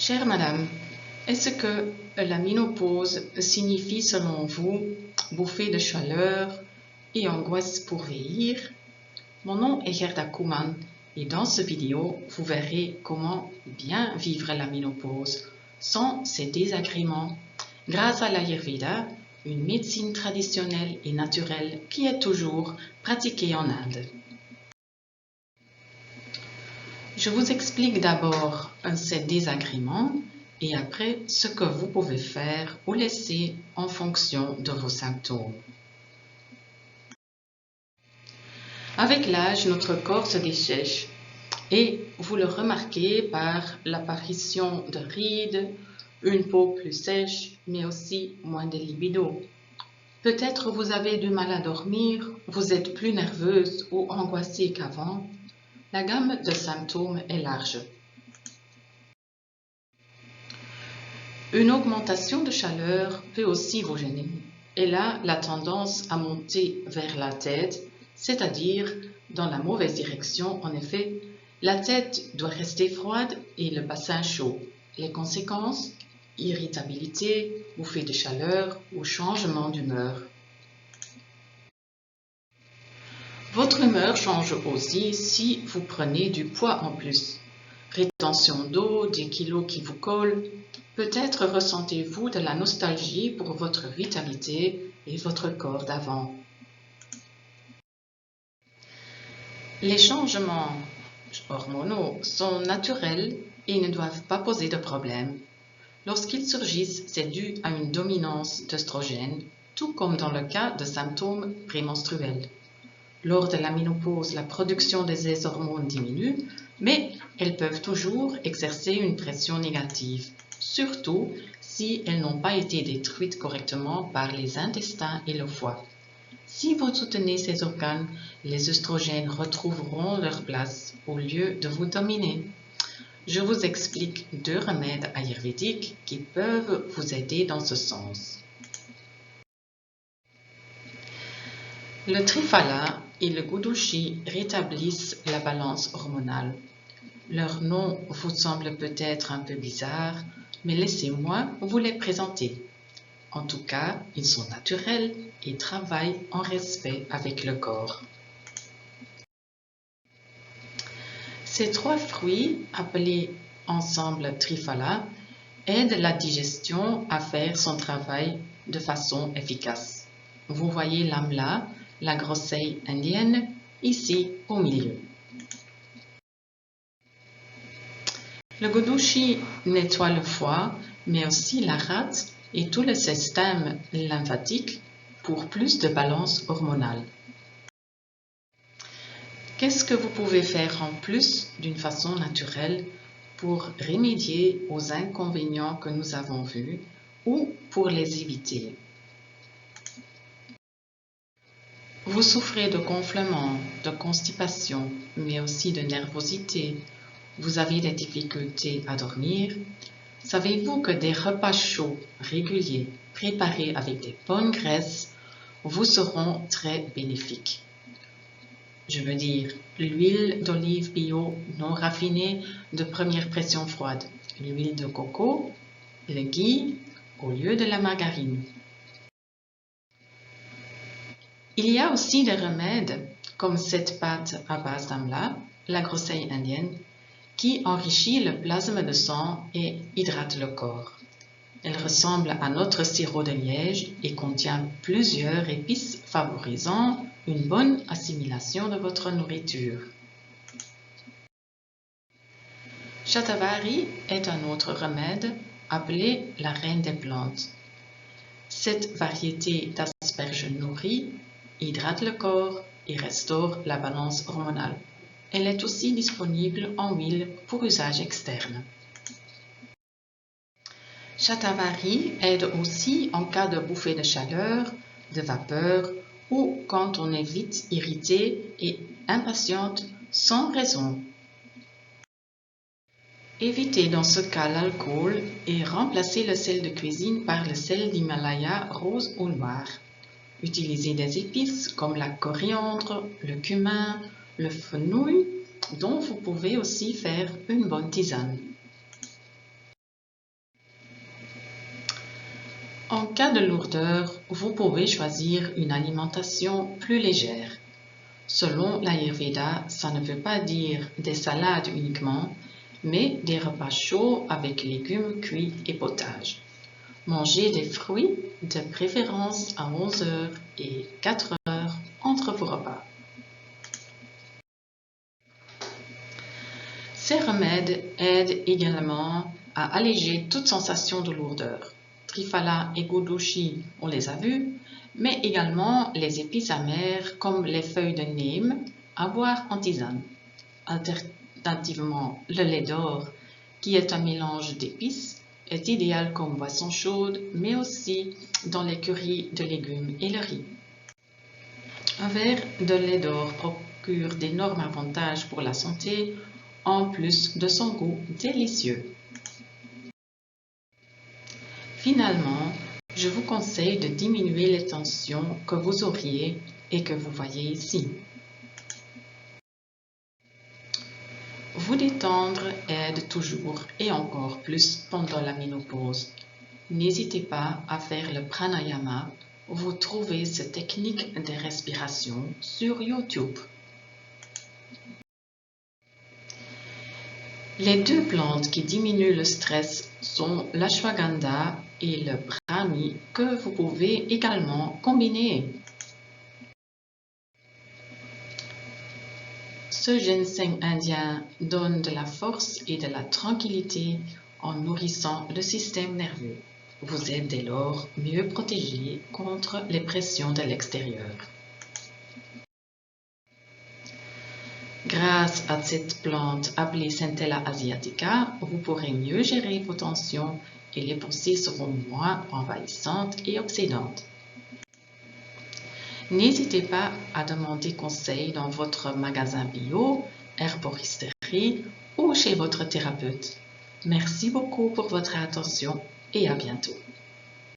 Chère madame, est-ce que la ménopause signifie selon vous bouffée de chaleur et angoisse pour vieillir? Mon nom est Gerda Koeman et dans cette vidéo, vous verrez comment bien vivre la ménopause sans ces désagréments grâce à l'Ayurveda, une médecine traditionnelle et naturelle qui est toujours pratiquée en Inde. Je vous explique d'abord ces désagréments et après ce que vous pouvez faire ou laisser en fonction de vos symptômes. Avec l'âge, notre corps se dessèche et vous le remarquez par l'apparition de rides, une peau plus sèche, mais aussi moins de libido. Peut-être vous avez du mal à dormir, vous êtes plus nerveuse ou angoissée qu'avant. La gamme de symptômes est large. Une augmentation de chaleur peut aussi vous gêner. Elle a la tendance à monter vers la tête, c'est-à-dire dans la mauvaise direction. En effet, la tête doit rester froide et le bassin chaud. Les conséquences? Irritabilité, bouffée de chaleur ou changement d'humeur. Votre humeur change aussi si vous prenez du poids en plus. Rétention d'eau, des kilos qui vous collent. Peut-être ressentez-vous de la nostalgie pour votre vitalité et votre corps d'avant. Les changements hormonaux sont naturels et ne doivent pas poser de problème. Lorsqu'ils surgissent, c'est dû à une dominance d'œstrogènes, tout comme dans le cas de symptômes prémenstruels. Lors de la ménopause, la production des hormones diminue, mais elles peuvent toujours exercer une pression négative, surtout si elles n'ont pas été détruites correctement par les intestins et le foie. Si vous soutenez ces organes, les œstrogènes retrouveront leur place au lieu de vous dominer. Je vous explique 2 remèdes ayurvédiques qui peuvent vous aider dans ce sens. Le Triphala et le Gudushi rétablissent la balance hormonale. Leur nom vous semble peut-être un peu bizarre, mais laissez-moi vous les présenter. En tout cas, ils sont naturels et travaillent en respect avec le corps. Ces 3 fruits, appelés ensemble Triphala, aident la digestion à faire son travail de façon efficace. Vous voyez l'amla, la groseille indienne, ici au milieu. Le Gudushi nettoie le foie, mais aussi la rate et tout le système lymphatique pour plus de balance hormonale. Qu'est-ce que vous pouvez faire en plus d'une façon naturelle pour remédier aux inconvénients que nous avons vus ou pour les éviter? Vous souffrez de gonflement, de constipation, mais aussi de nervosité. Vous avez des difficultés à dormir. Savez-vous que des repas chauds, réguliers, préparés avec des bonnes graisses, vous seront très bénéfiques? Je veux dire, l'huile d'olive bio non raffinée de première pression froide, l'huile de coco, le ghee au lieu de la margarine. Il y a aussi des remèdes comme cette pâte à base d'amla, la groseille indienne, qui enrichit le plasma de sang et hydrate le corps. Elle ressemble à notre sirop de liège et contient plusieurs épices favorisant une bonne assimilation de votre nourriture. Shatavari est un autre remède appelé la reine des plantes. Cette variété d'asperges nourries hydrate le corps et restaure la balance hormonale. Elle est aussi disponible en huile pour usage externe. Shatavari aide aussi en cas de bouffée de chaleur, de vapeur ou quand on est vite irrité et impatiente sans raison. Évitez dans ce cas l'alcool et remplacez le sel de cuisine par le sel d'Himalaya rose ou noir. Utilisez des épices comme la coriandre, le cumin, le fenouil, dont vous pouvez aussi faire une bonne tisane. En cas de lourdeur, vous pouvez choisir une alimentation plus légère. Selon l'Ayurveda, ça ne veut pas dire des salades uniquement, mais des repas chauds avec légumes cuits et potage. Mangez des fruits, de préférence à 11 heures et 4 heures entre vos repas. Ces remèdes aident également à alléger toute sensation de lourdeur. Triphala et Godoshi, on les a vus, mais également les épices amères comme les feuilles de neem à boire en tisane. Alternativement, le lait d'or, qui est un mélange d'épices, est idéal comme boisson chaude, mais aussi dans les currys de légumes et le riz. Un verre de lait d'or procure d'énormes avantages pour la santé, en plus de son goût délicieux. Finalement, je vous conseille de diminuer les tensions que vous auriez et que vous voyez ici. Vous détendre aide toujours et encore plus pendant la ménopause. N'hésitez pas à faire le pranayama. Vous trouvez cette technique de respiration sur YouTube. Les deux plantes qui diminuent le stress sont l'ashwagandha et le brahmi que vous pouvez également combiner. Ce ginseng indien donne de la force et de la tranquillité en nourrissant le système nerveux. Vous êtes dès lors mieux protégé contre les pressions de l'extérieur. Grâce à cette plante appelée Centella asiatica, vous pourrez mieux gérer vos tensions et les pensées seront moins envahissantes et oxydantes. N'hésitez pas à demander conseil dans votre magasin bio, herboristerie ou chez votre thérapeute. Merci beaucoup pour votre attention et à bientôt.